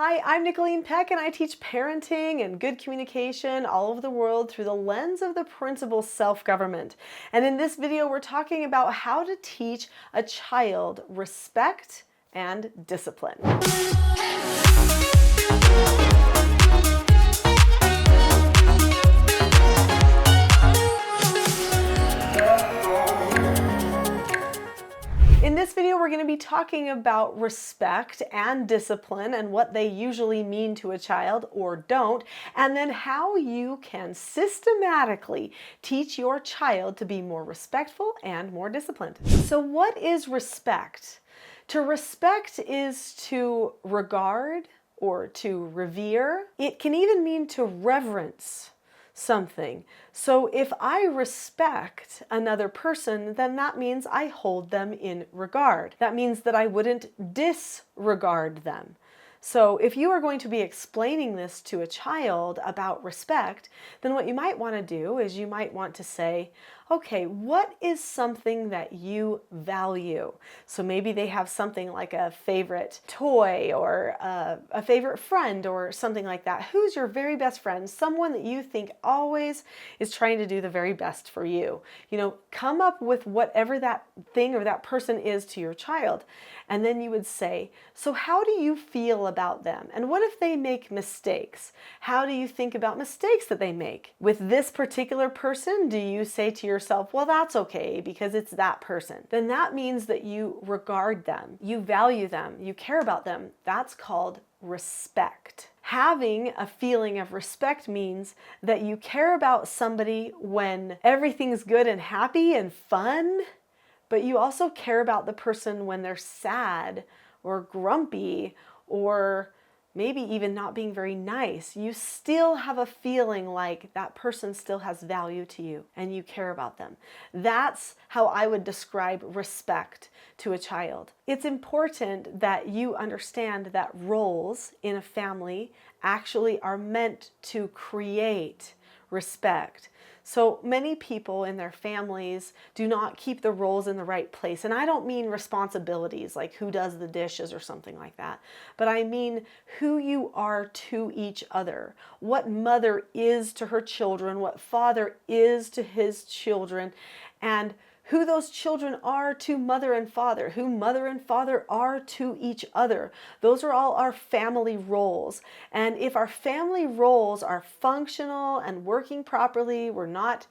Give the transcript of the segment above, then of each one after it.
Hi, I'm Nicholeen Peck and I teach parenting and good communication all over the world through the lens of the principle self-government. And in this video, we're talking about how to teach a child respect and discipline. In this video, we're going to be talking about respect and discipline and what they usually mean to a child or don't, and then how you can systematically teach your child to be more respectful and more disciplined. So what is respect? To respect is to regard or to revere. It can even mean to reverence something. So if I respect another person, then that means I hold them in regard. That means that I wouldn't disregard them. So if you are going to be explaining this to a child about respect, then what you might want to do is you might want to say, okay, what is something that you value? So maybe they have something like a favorite toy or a favorite friend or something like that. Who's your very best friend? Someone that you think always is trying to do the very best for you. You know, come up with whatever that thing or that person is to your child. And then you would say, so how do you feel about them? And what if they make mistakes? How do you think about mistakes that they make? With this particular person, do you say to yourself, well, that's okay because it's that person? Then that means that you regard them, you value them, you care about them. That's called respect. Having a feeling of respect means that you care about somebody when everything's good and happy and fun, but you also care about the person when they're sad or grumpy or maybe even not being very nice. You still have a feeling like that person still has value to you and you care about them. That's how I would describe respect to a child. It's important that you understand that roles in a family actually are meant to create respect. So many people in their families do not keep the roles in the right place. And I don't mean responsibilities like who does the dishes or something like that, but I mean who you are to each other, what mother is to her children, what father is to his children, and who those children are to mother and father, who mother and father are to each other. Those are all our family roles. And if our family roles are functional and working properly, we're not,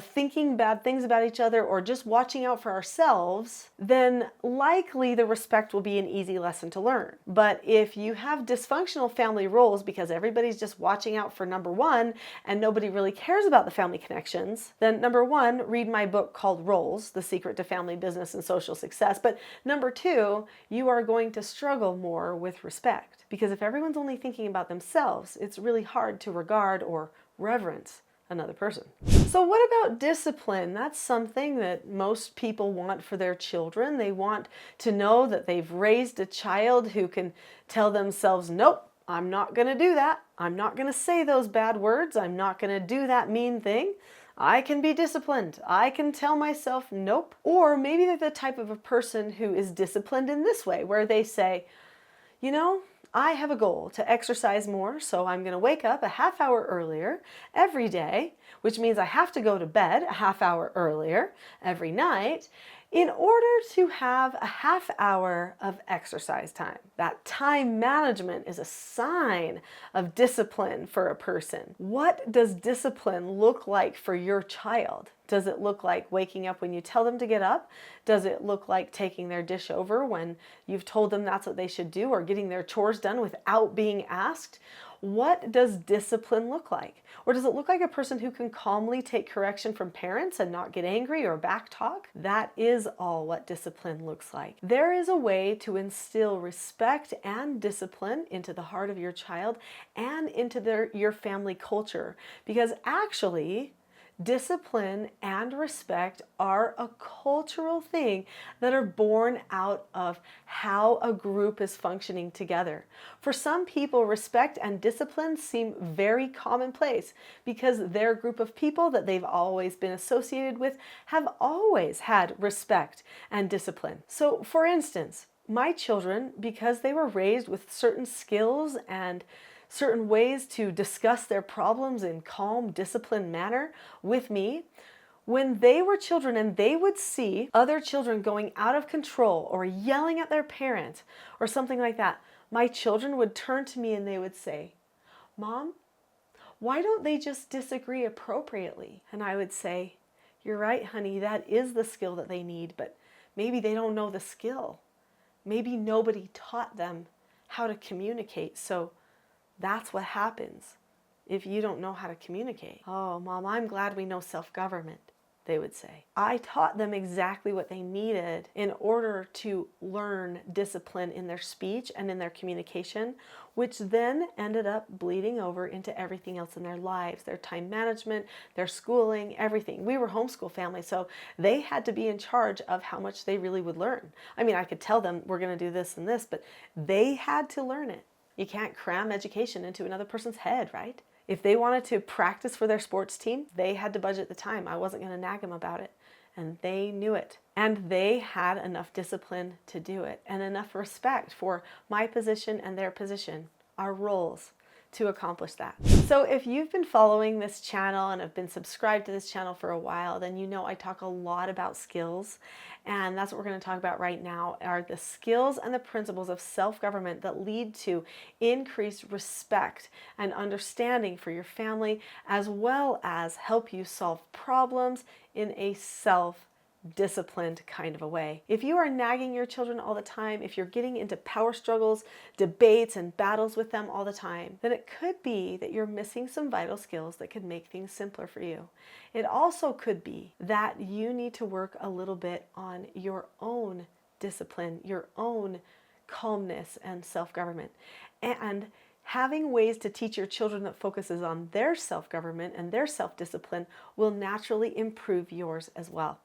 thinking bad things about each other or just watching out for ourselves, then likely the respect will be an easy lesson to learn. But if you have dysfunctional family roles because everybody's just watching out for number one and nobody really cares about the family connections, then number one, read my book called Roles, The Secret to Family Business and Social Success. But number two, you are going to struggle more with respect because if everyone's only thinking about themselves, it's really hard to regard or reverence another person. So what about discipline? That's something that most people want for their children. They want to know that they've raised a child who can tell themselves, nope, I'm not going to do that. I'm not going to say those bad words. I'm not going to do that mean thing. I can be disciplined. I can tell myself nope. Or maybe they're the type of a person who is disciplined in this way, where they say, I have a goal to exercise more, so I'm going to wake up a half hour earlier every day, which means I have to go to bed a half hour earlier every night in order to have a half hour of exercise time. That time management is a sign of discipline for a person. What does discipline look like for your child? Does it look like waking up when you tell them to get up? Does it look like taking their dish over when you've told them that's what they should do, or getting their chores done without being asked? What does discipline look like? Or does it look like a person who can calmly take correction from parents and not get angry or backtalk? That is all what discipline looks like. There is a way to instill respect and discipline into the heart of your child and into your family culture, because actually, discipline and respect are a cultural thing that are born out of how a group is functioning together. For some people, respect and discipline seem very commonplace because their group of people that they've always been associated with have always had respect and discipline. So, for instance, my children, because they were raised with certain skills and certain ways to discuss their problems in calm, disciplined manner with me, when they were children and they would see other children going out of control or yelling at their parent or something like that, my children would turn to me and they would say, "Mom, why don't they just disagree appropriately?" And I would say, "You're right, honey, that is the skill that they need, but maybe they don't know the skill. Maybe nobody taught them how to communicate, so that's what happens if you don't know how to communicate." "Oh, Mom, I'm glad we know self-government," they would say. I taught them exactly what they needed in order to learn discipline in their speech and in their communication, which then ended up bleeding over into everything else in their lives, their time management, their schooling, everything. We were homeschool family, so they had to be in charge of how much they really would learn. I mean, I could tell them we're going to do this and this, but they had to learn it. You can't cram education into another person's head, right? If they wanted to practice for their sports team, they had to budget the time. I wasn't going to nag them about it. And they knew it. And they had enough discipline to do it and enough respect for my position and their position, our roles, to accomplish that. So if you've been following this channel and have been subscribed to this channel for a while, then you know I talk a lot about skills, and that's what we're going to talk about right now, are the skills and the principles of self-government that lead to increased respect and understanding for your family, as well as help you solve problems in a self-disciplined kind of a way. If you are nagging your children all the time, if you're getting into power struggles, debates, and battles with them all the time, then it could be that you're missing some vital skills that could make things simpler for you. It also could be that you need to work a little bit on your own discipline, your own calmness and self-government. And having ways to teach your children that focuses on their self-government and their self-discipline will naturally improve yours as well.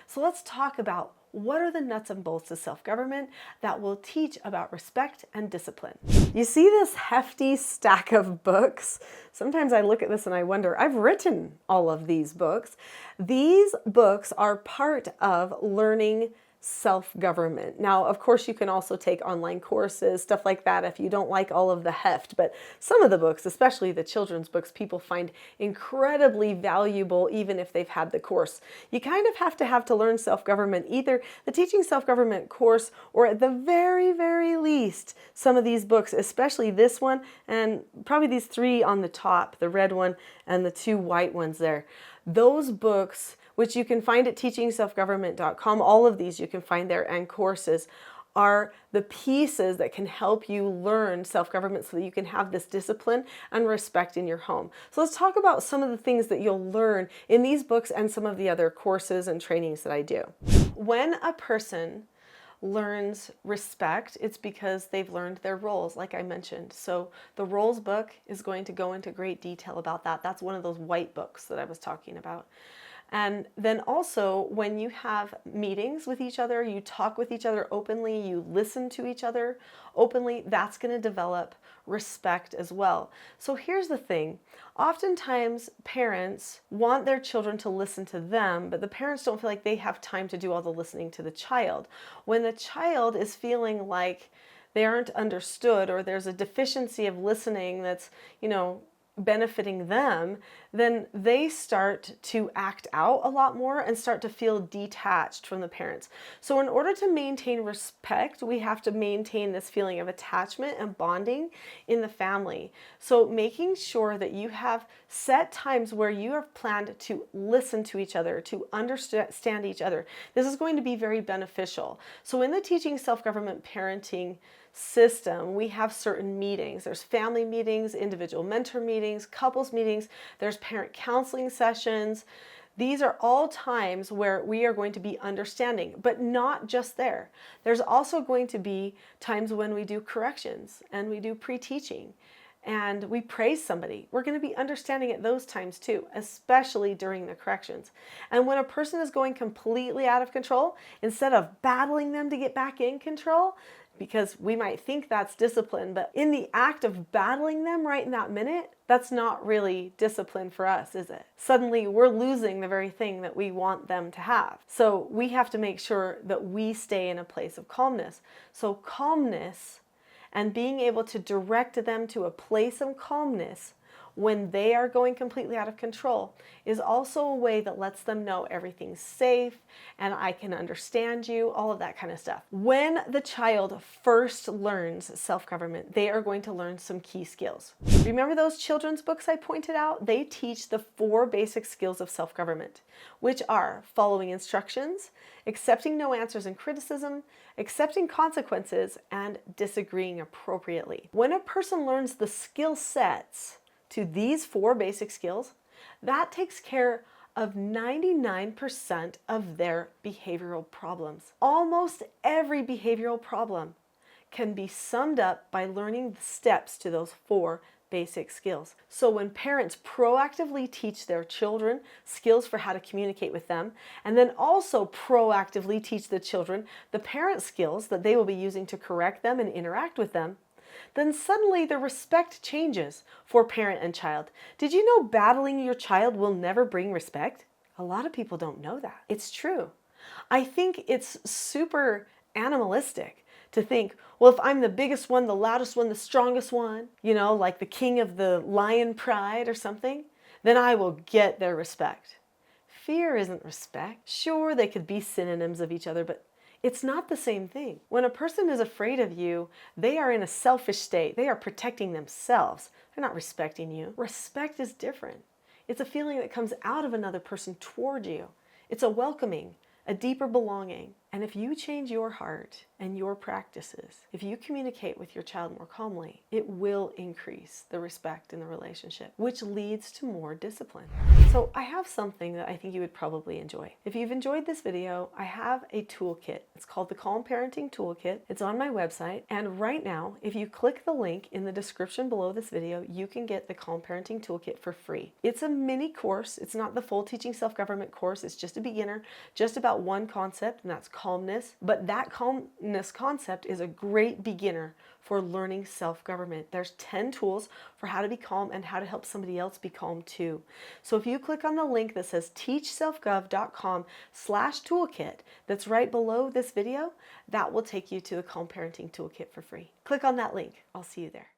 So let's talk about what are the nuts and bolts of self-government that will teach about respect and discipline. You see this hefty stack of books? Sometimes I look at this and I wonder, I've written all of these books. These books are part of learning self-government. Now, of course, you can also take online courses, stuff like that, if you don't like all of the heft, but some of the books, especially the children's books, people find incredibly valuable even if they've had the course. You kind of have to learn self-government, either the Teaching Self-Government course or at the very, very least, some of these books, especially this one and probably these three on the top, the red one and the two white ones there. Those books, which you can find at teachingselfgovernment.com, all of these you can find there, and courses, are the pieces that can help you learn self-government so that you can have this discipline and respect in your home. So let's talk about some of the things that you'll learn in these books and some of the other courses and trainings that I do. When a person learns respect, it's because they've learned their roles, like I mentioned. So the roles book is going to go into great detail about that. That's one of those white books that I was talking about. And then also, when you have meetings with each other, you talk with each other openly, you listen to each other openly, that's going to develop respect as well. So here's the thing. Oftentimes, parents want their children to listen to them, but the parents don't feel like they have time to do all the listening to the child. When the child is feeling like they aren't understood or there's a deficiency of listening that's, benefiting them, then they start to act out a lot more and start to feel detached from the parents. So in order to maintain respect, we have to maintain this feeling of attachment and bonding in the family. So making sure that you have set times where you have planned to listen to each other, to understand each other. This is going to be very beneficial. So in the Teaching Self-Government Parenting system, we have certain meetings. There's family meetings, individual mentor meetings, couples meetings, there's parent counseling sessions. These are all times where we are going to be understanding, but not just there. There's also going to be times when we do corrections and we do pre-teaching and we praise somebody. We're going to be understanding at those times too, especially during the corrections. And when a person is going completely out of control, instead of battling them to get back in control, because we might think that's discipline, but in the act of battling them right in that minute, that's not really discipline for us, is it? Suddenly we're losing the very thing that we want them to have. So we have to make sure that we stay in a place of calmness. So calmness and being able to direct them to a place of calmness when they are going completely out of control is also a way that lets them know everything's safe and I can understand you, all of that kind of stuff. When the child first learns self-government, they are going to learn some key skills. Remember those children's books I pointed out? They teach the 4 basic skills of self-government, which are following instructions, accepting no answers and criticism, accepting consequences, and disagreeing appropriately. When a person learns the skill sets to these 4 basic skills, that takes care of 99% of their behavioral problems. Almost every behavioral problem can be summed up by learning the steps to those 4 basic skills. So when parents proactively teach their children skills for how to communicate with them, and then also proactively teach the children the parent skills that they will be using to correct them and interact with them, then suddenly the respect changes for parent and child. Did you know battling your child will never bring respect? A lot of people don't know that. It's true. I think it's super animalistic to think, well, if I'm the biggest one, the loudest one, the strongest one, you know, like the king of the lion pride or something, then I will get their respect. Fear isn't respect. Sure, they could be synonyms of each other, but it's not the same thing. When a person is afraid of you, they are in a selfish state. They are protecting themselves. They're not respecting you. Respect is different. It's a feeling that comes out of another person toward you. It's a welcoming, a deeper belonging. And if you change your heart and your practices, if you communicate with your child more calmly, it will increase the respect in the relationship, which leads to more discipline. So I have something that I think you would probably enjoy. If you've enjoyed this video, I have a toolkit. It's called the Calm Parenting Toolkit. It's on my website. And right now, if you click the link in the description below this video, you can get the Calm Parenting Toolkit for free. It's a mini course. It's not the full Teaching Self-Government course. It's just a beginner, just about one concept, and that's calmness. But that calmness concept is a great beginner for learning self-government. There's 10 tools for how to be calm and how to help somebody else be calm too. So if you click on the link that says teachselfgov.com/toolkit that's right below this video, that will take you to the Calm Parenting Toolkit for free. Click on that link. I'll see you there.